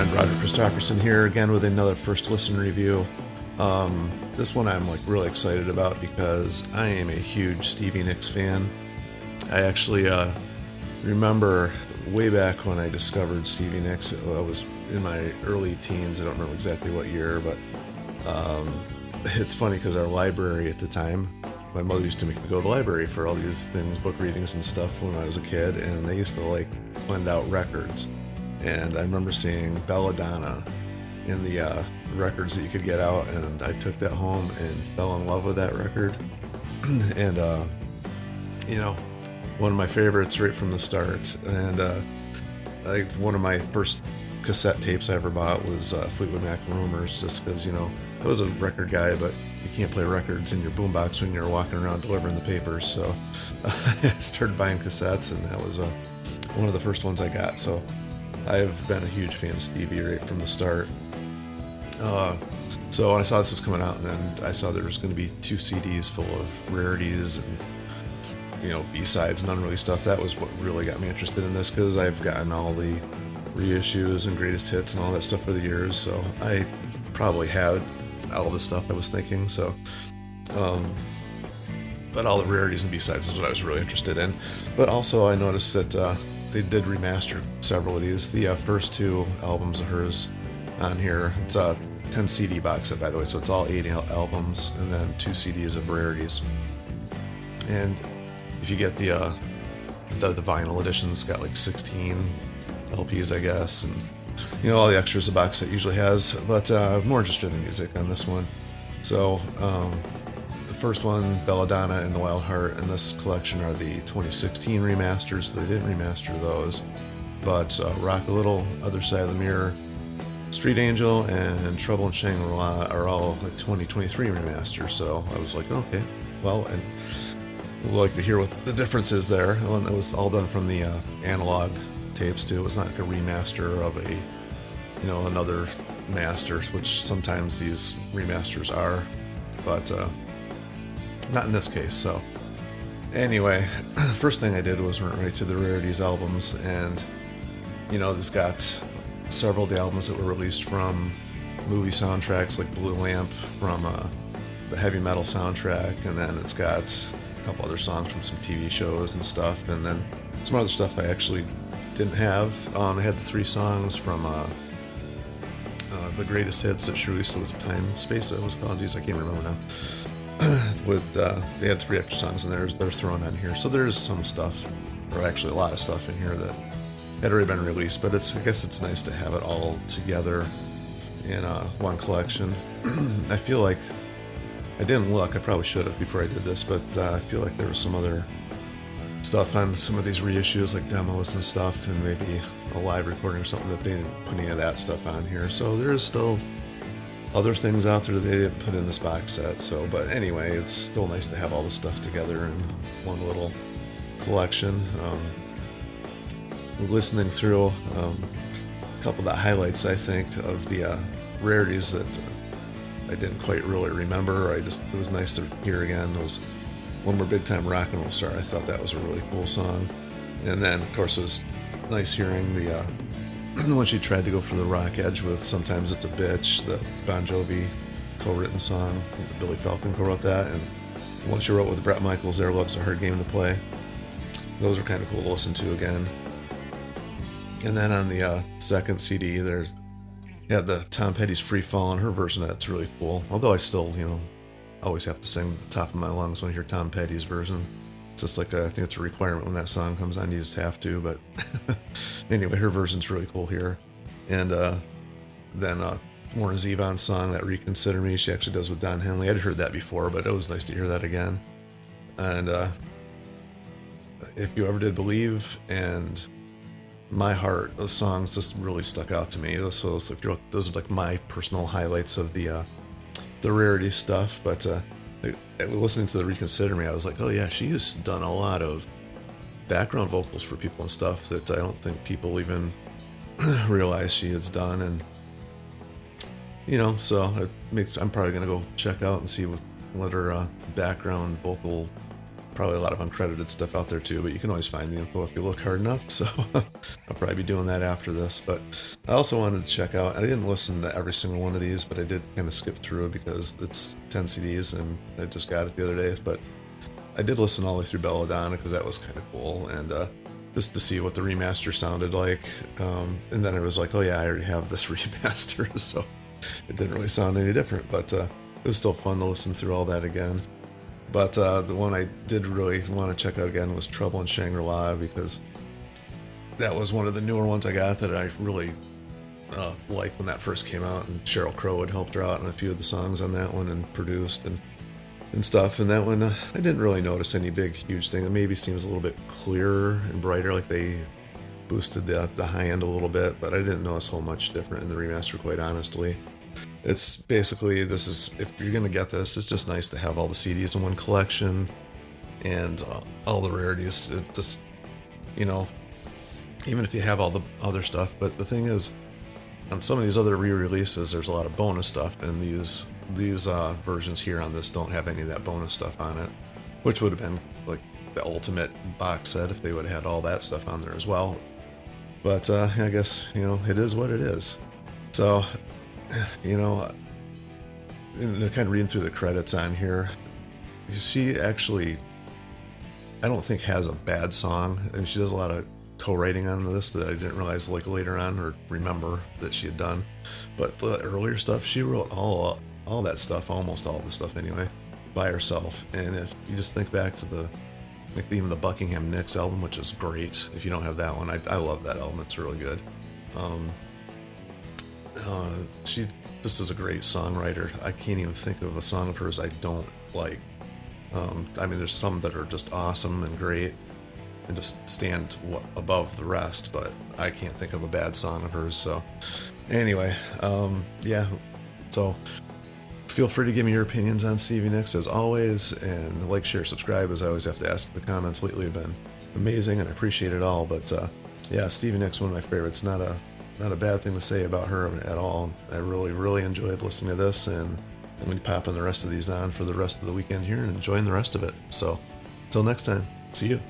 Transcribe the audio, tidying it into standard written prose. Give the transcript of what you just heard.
friend Roger Christopherson here again with another first listen review. This one I'm really excited about because I am a huge Stevie Nicks fan. I actually remember way back when I discovered Stevie Nicks. I was in my early teens. I don't remember exactly what year, but it's funny because our library at the time, my mother used to make me go to the library for all these things, book readings and stuff when I was a kid, and they used to lend out records. And I remember seeing Belladonna in the records that you could get out, and I took that home and fell in love with that record. And one of my favorites right from the start. And one of my first cassette tapes I ever bought was Fleetwood Mac Rumors, just because I was a record guy, but you can't play records in your boombox when you're walking around delivering the papers. So I started buying cassettes, and that was one of the first ones I got. So I've been a huge fan of Stevie right from the start. So when I saw this was coming out, and I saw there was going to be 2 CDs full of rarities and B-sides and unreleased stuff, that was what really got me interested in this, because I've gotten all the reissues and greatest hits and all that stuff for the years, so I probably had all the stuff I was thinking. So but all the rarities and B-sides is what I was really interested in. But also I noticed that they did remaster several of these. The first 2 albums of hers on here, it's a 10 CD box set, by the way, so it's all 8 albums and then 2 CDs of rarities. And if you get the vinyl edition, it's got 16 LPs, I guess, and all the extras the box set usually has. But I'm more interested in the music on this one. So the first one, Belladonna and the Wild Heart, in this collection are the 2016 remasters. So they didn't remaster those, but Rock a Little, Other Side of the Mirror, Street Angel, and Trouble in Shangri-La are all 2023 remasters. So I was like, okay, well, and I'd like to hear what the difference is there. And it was all done from the analog tapes too. It was not like a remaster of another master, which sometimes these remasters are, but not in this case. So anyway, first thing I did was went right to the Rarities albums, and this got several of the albums that were released from movie soundtracks, like Blue Lamp from the heavy metal soundtrack, and then it's got a couple other songs from some TV shows and stuff, and then some other stuff I actually didn't have. I had the 3 songs from the greatest hits that she released. Was Time Space that was called? Geez, I can't remember now. They had 3 extra songs in there. They're thrown on here, so there's some stuff, or actually a lot of stuff in here that had already been released. But I guess it's nice to have it all together in one collection. I feel like I didn't look. I probably should have before I did this, but I feel like there was some other stuff on some of these reissues, like demos and stuff, and maybe a live recording or something that they didn't put any of that stuff on here. So there's still other things out there that they didn't put in this box set. So, but anyway, it's still nice to have all this stuff together in one little collection. Listening through a couple of the highlights, I think, of the rarities that I didn't quite really remember. It was nice to hear again. It was One More Big Time Rock and Roll Star. I thought that was a really cool song. And then, of course, it was nice hearing the when she tried to go for the rock edge with Sometimes It's a Bitch, the Bon Jovi co-written song. Billy Falcon co-wrote that. And one she wrote with Bret Michaels, Their Love's a Hard Game to Play. Those are kind of cool to listen to again. And then on the second CD, there's the Tom Petty's Free Fallin'. Her version of that's really cool. Although I still, always have to sing at the top of my lungs when I hear Tom Petty's version. It's just I think it's a requirement when that song comes on, you just have to. But anyway, her version's really cool here. And then Warren Zevon's song, that Reconsider Me, she actually does with Don Henley. I'd heard that before, but it was nice to hear that again. And If You Ever Did Believe and My Heart, those songs just really stuck out to me. Those are like my personal highlights of the rarity stuff. But listening to the Reconsider Me, I was like, oh yeah, she has done a lot of background vocals for people and stuff that I don't think people even realize she has done. And so I'm probably gonna go check out and see what her background vocal probably a lot of uncredited stuff out there too, but you can always find the info if you look hard enough. So I'll probably be doing that after this. But I also wanted to check out, I didn't listen to every single one of these, but I did kind of skip through because it's 10 CDs and I just got it the other day. But I did listen all the way through Belladonna because that was kind of cool, and just to see what the remaster sounded like. And then I was like, oh yeah, I already have this remaster, so it didn't really sound any different, but it was still fun to listen through all that again. But the one I did really want to check out again was Trouble in Shangri-La, because that was one of the newer ones I got that I really liked when that first came out, and Sheryl Crow had helped her out on a few of the songs on that one and produced and stuff. And that one, I didn't really notice any big, huge thing. It maybe seems a little bit clearer and brighter, like they boosted the high end a little bit, but I didn't notice how much different in the remaster, quite honestly. It's basically, this is, if you're gonna get this, it's just nice to have all the CDs in one collection and all the rarities. It just, even if you have all the other stuff. But the thing is, on some of these other re-releases, there's a lot of bonus stuff, and these versions here on this don't have any of that bonus stuff on it, which would have been like the ultimate box set if they would have had all that stuff on there as well. But I guess, it is what it is. So, kind of reading through the credits on here, she actually, I don't think, has a bad song, and she does a lot of co-writing on this that I didn't realize like later on or remember that she had done. But the earlier stuff, she wrote all that stuff, almost all the stuff anyway, by herself. And if you just think back to even the Buckingham Nicks album, which is great. If you don't have that one, I love that album. It's really good. She just is a great songwriter. I can't even think of a song of hers I don't like. There's some that are just awesome and great and just stand above the rest, but I can't think of a bad song of hers. So anyway, so feel free to give me your opinions on Stevie Nicks as always, and like, share, subscribe, as I always have to ask. The comments lately have been amazing and I appreciate it all. But Stevie Nicks, one of my favorites. Not a bad thing to say about her at all. I really, really enjoyed listening to this, and I'm going to be popping the rest of these on for the rest of the weekend here and enjoying the rest of it. So until next time, see you.